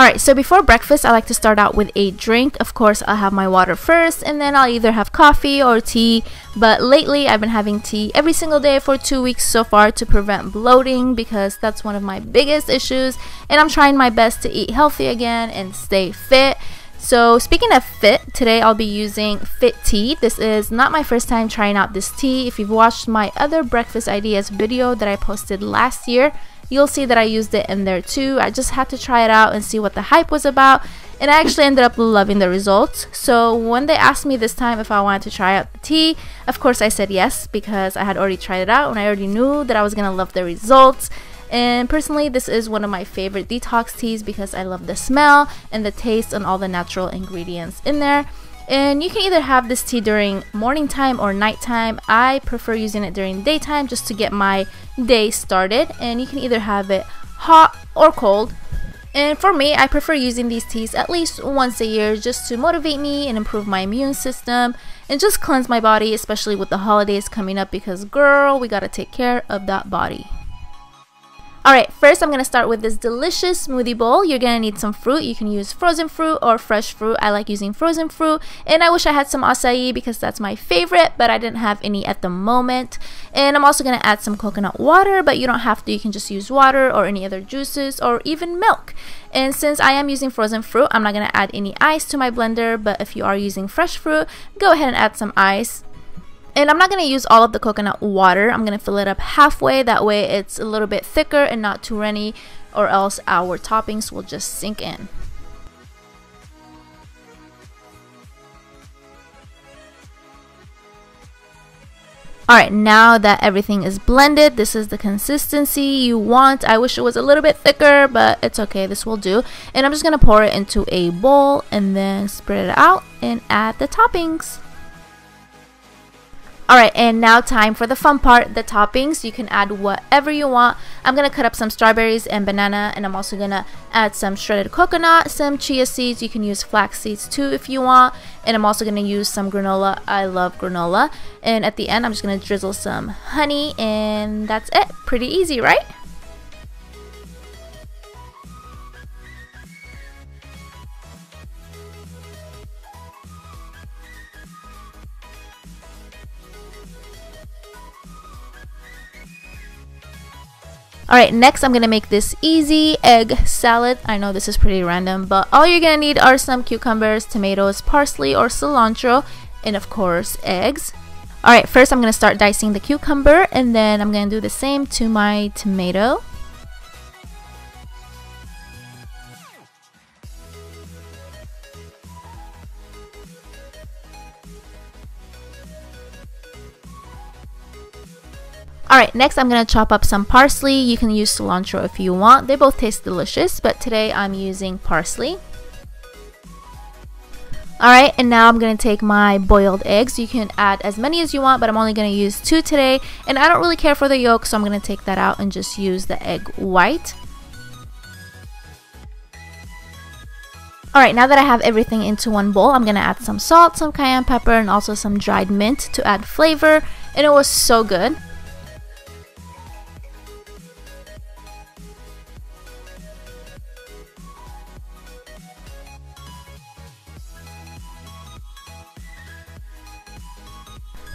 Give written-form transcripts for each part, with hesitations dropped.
Alright, so before breakfast, I like to start out with a drink. Of course, I'll have my water first, and then I'll either have coffee or tea. But lately, I've been having tea every single day for 2 weeks so far to prevent bloating, because that's one of my biggest issues. And I'm trying my best to eat healthy again and stay fit. So speaking of fit, today I'll be using Fit Tea. This is not my first time trying out this tea. If you've watched my other breakfast ideas video that I posted last year, you'll see that I used it in there too. I just had to try it out and see what the hype was about, and I actually ended up loving the results. So when they asked me this time if I wanted to try out the tea, of course I said yes, because I had already tried it out and I already knew that I was gonna love the results. And personally, this is one of my favorite detox teas because I love the smell and the taste and all the natural ingredients in there. And you can either have this tea during morning time or nighttime. I prefer using it during daytime just to get my day started. And you can either have it hot or cold. And for me, I prefer using these teas at least once a year just to motivate me and improve my immune system and just cleanse my body, especially with the holidays coming up, because girl, we gotta take care of that body. Alright, first I'm going to start with this delicious smoothie bowl. You're going to need some fruit. You can use frozen fruit or fresh fruit. I like using frozen fruit, and I wish I had some acai because that's my favorite, but I didn't have any at the moment. And I'm also going to add some coconut water, but you don't have to. You can just use water or any other juices or even milk. And since I am using frozen fruit, I'm not going to add any ice to my blender, but if you are using fresh fruit, go ahead and add some ice. And I'm not going to use all of the coconut water. I'm going to fill it up halfway. That way it's a little bit thicker and not too runny, or else our toppings will just sink in. Alright, now that everything is blended, this is the consistency you want. I wish it was a little bit thicker, but it's okay. This will do. And I'm just going to pour it into a bowl and then spread it out and add the toppings. Alright, and now time for the fun part, the toppings. You can add whatever you want. I'm going to cut up some strawberries and banana, and I'm also going to add some shredded coconut, some chia seeds. You can use flax seeds too if you want. And I'm also going to use some granola. I love granola. And at the end, I'm just going to drizzle some honey, and that's it. Pretty easy, right? Alright, next I'm going to make this easy egg salad. I know this is pretty random, but all you're going to need are some cucumbers, tomatoes, parsley or cilantro, and of course eggs. Alright, first I'm going to start dicing the cucumber, and then I'm going to do the same to my tomato. Alright, next I'm going to chop up some parsley. You can use cilantro if you want. They both taste delicious, but today I'm using parsley. Alright, and now I'm going to take my boiled eggs. You can add as many as you want, but I'm only going to use 2 today. And I don't really care for the yolk, so I'm going to take that out and just use the egg white. Alright, now that I have everything into one bowl, I'm going to add some salt, some cayenne pepper, and also some dried mint to add flavor. And it was so good.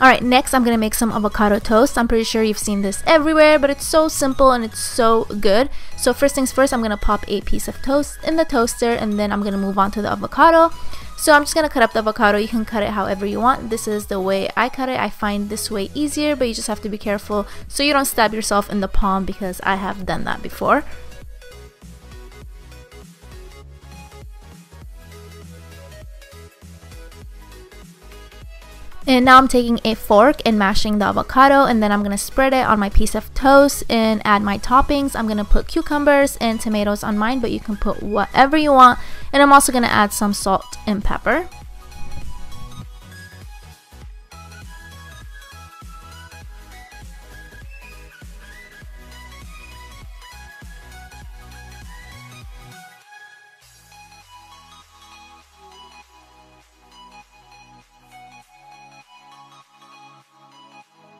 Alright, next I'm going to make some avocado toast. I'm pretty sure you've seen this everywhere, but it's so simple and it's so good. So first things first, I'm going to pop a piece of toast in the toaster, and then I'm going to move on to the avocado. So I'm just going to cut up the avocado. You can cut it however you want. This is the way I cut it. I find this way easier, but you just have to be careful so you don't stab yourself in the palm, because I have done that before. And now I'm taking a fork and mashing the avocado, and then I'm going to spread it on my piece of toast and add my toppings. I'm going to put cucumbers and tomatoes on mine, but you can put whatever you want. And I'm also going to add some salt and pepper.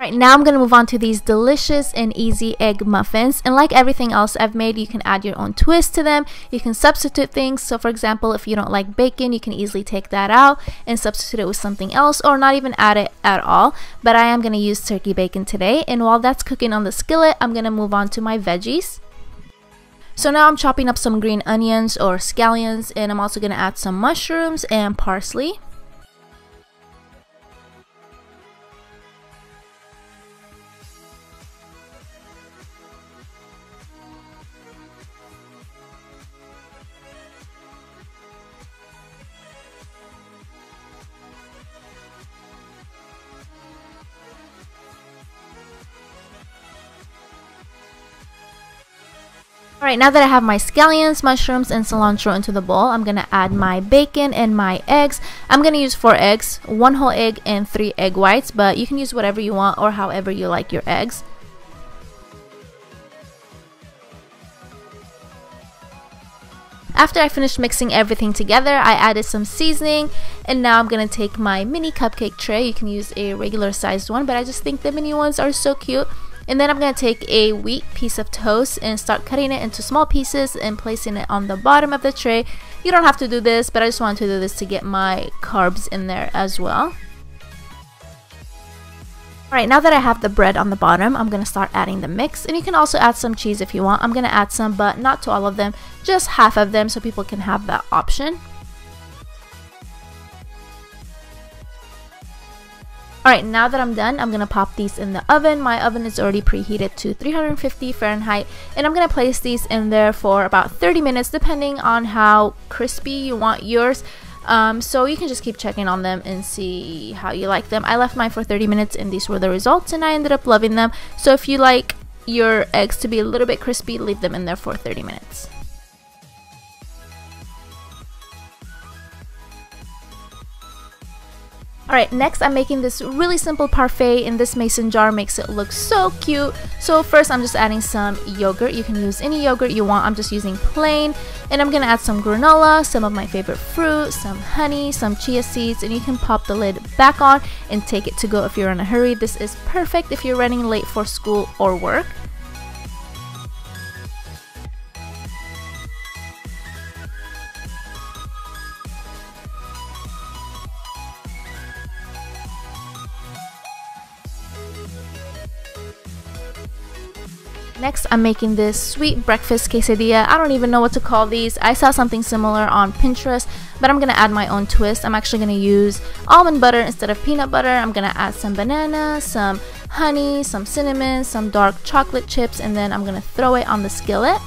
Right, now I'm gonna move on to these delicious and easy egg muffins, and like everything else I've made, you can add your own twist to them. You can substitute things. So for example, if you don't like bacon, you can easily take that out and substitute it with something else, or not even add it at all. But I am gonna use turkey bacon today, and while that's cooking on the skillet, I'm gonna move on to my veggies. So now I'm chopping up some green onions or scallions, and I'm also gonna add some mushrooms and parsley. Alright, now that I have my scallions, mushrooms, and cilantro into the bowl, I'm going to add my bacon and my eggs. I'm going to use 4 eggs, 1 whole egg, and 3 egg whites, but you can use whatever you want or however you like your eggs. After I finished mixing everything together, I added some seasoning, and now I'm going to take my mini cupcake tray. You can use a regular sized one, but I just think the mini ones are so cute. And then I'm going to take a wheat piece of toast and start cutting it into small pieces and placing it on the bottom of the tray. You don't have to do this, but I just wanted to do this to get my carbs in there as well. Alright, now that I have the bread on the bottom, I'm going to start adding the mix. And you can also add some cheese if you want. I'm going to add some, but not to all of them, just half of them so people can have that option. Alright, now that I'm done, I'm going to pop these in the oven. My oven is already preheated to 350 Fahrenheit, and I'm going to place these in there for about 30 minutes depending on how crispy you want yours. So you can just keep checking on them and see how you like them. I left mine for 30 minutes and these were the results, and I ended up loving them. So if you like your eggs to be a little bit crispy, leave them in there for 30 minutes. Alright, next I'm making this really simple parfait in this mason jar. Makes it look so cute. So first I'm just adding some yogurt. You can use any yogurt you want. I'm just using plain. And I'm going to add some granola, some of my favorite fruit, some honey, some chia seeds, and you can pop the lid back on and take it to go if you're in a hurry. This is perfect if you're running late for school or work. Next, I'm making this sweet breakfast quesadilla. I don't even know what to call these. I saw something similar on Pinterest, but I'm going to add my own twist. I'm actually going to use almond butter instead of peanut butter. I'm going to add some banana, some honey, some cinnamon, some dark chocolate chips, and then I'm going to throw it on the skillet.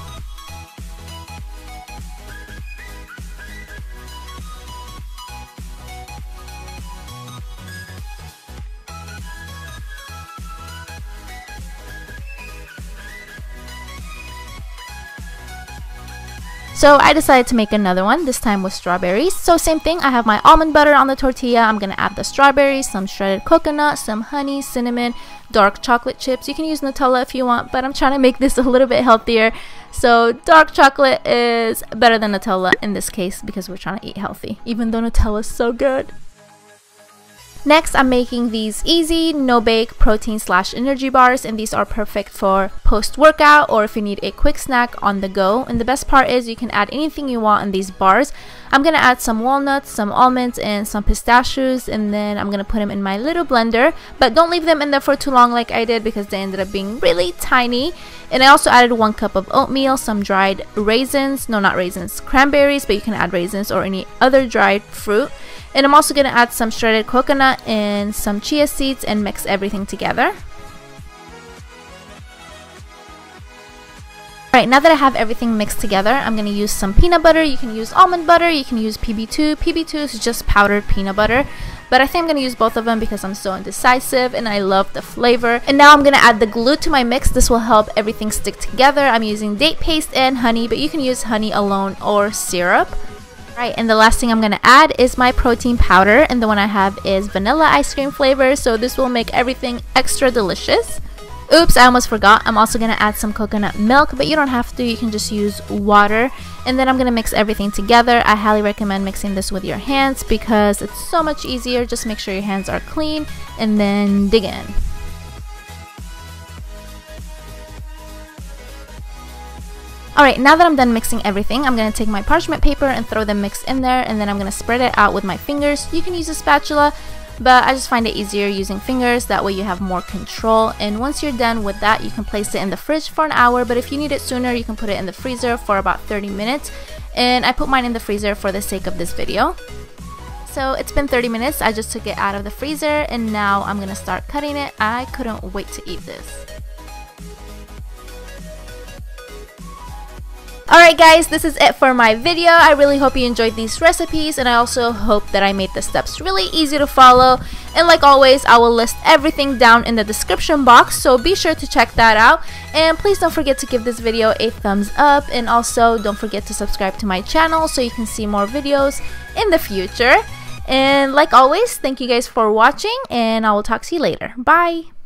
So I decided to make another one, this time with strawberries. So same thing, I have my almond butter on the tortilla. I'm going to add the strawberries, some shredded coconut, some honey, cinnamon, dark chocolate chips. You can use Nutella if you want, but I'm trying to make this a little bit healthier. So dark chocolate is better than Nutella in this case because we're trying to eat healthy, even though Nutella is so good. Next, I'm making these easy, no-bake protein/energy bars, and these are perfect for post-workout or if you need a quick snack on the go. And the best part is you can add anything you want in these bars. I'm going to add some walnuts, some almonds, and some pistachios, and then I'm going to put them in my little blender. But don't leave them in there for too long like I did because they ended up being really tiny. And I also added 1 cup of oatmeal, some dried raisins, no, not raisins, cranberries, but you can add raisins or any other dried fruit. And I'm also going to add some shredded coconut and some chia seeds and mix everything together. Alright, now that I have everything mixed together, I'm going to use some peanut butter. You can use almond butter, you can use PB2. PB2 is just powdered peanut butter. But I think I'm going to use both of them because I'm so indecisive and I love the flavor. And now I'm going to add the glue to my mix. This will help everything stick together. I'm using date paste and honey, but you can use honey alone or syrup. Right, and the last thing I'm going to add is my protein powder, and the one I have is vanilla ice cream flavor, so this will make everything extra delicious. Oops, I almost forgot. I'm also going to add some coconut milk, but you don't have to. You can just use water. And then I'm going to mix everything together. I highly recommend mixing this with your hands because it's so much easier. Just make sure your hands are clean and then dig in. Alright, now that I'm done mixing everything, I'm going to take my parchment paper and throw the mix in there, and then I'm going to spread it out with my fingers. You can use a spatula, but I just find it easier using fingers, that way you have more control. And once you're done with that, you can place it in the fridge for an hour, but if you need it sooner, you can put it in the freezer for about 30 minutes. And I put mine in the freezer for the sake of this video. So it's been 30 minutes, I just took it out of the freezer, and now I'm going to start cutting it. I couldn't wait to eat this. Alright guys, this is it for my video. I really hope you enjoyed these recipes, and I also hope that I made the steps really easy to follow. And like always, I will list everything down in the description box, so be sure to check that out. And please don't forget to give this video a thumbs up, and also don't forget to subscribe to my channel so you can see more videos in the future. And like always, thank you guys for watching, and I will talk to you later. Bye!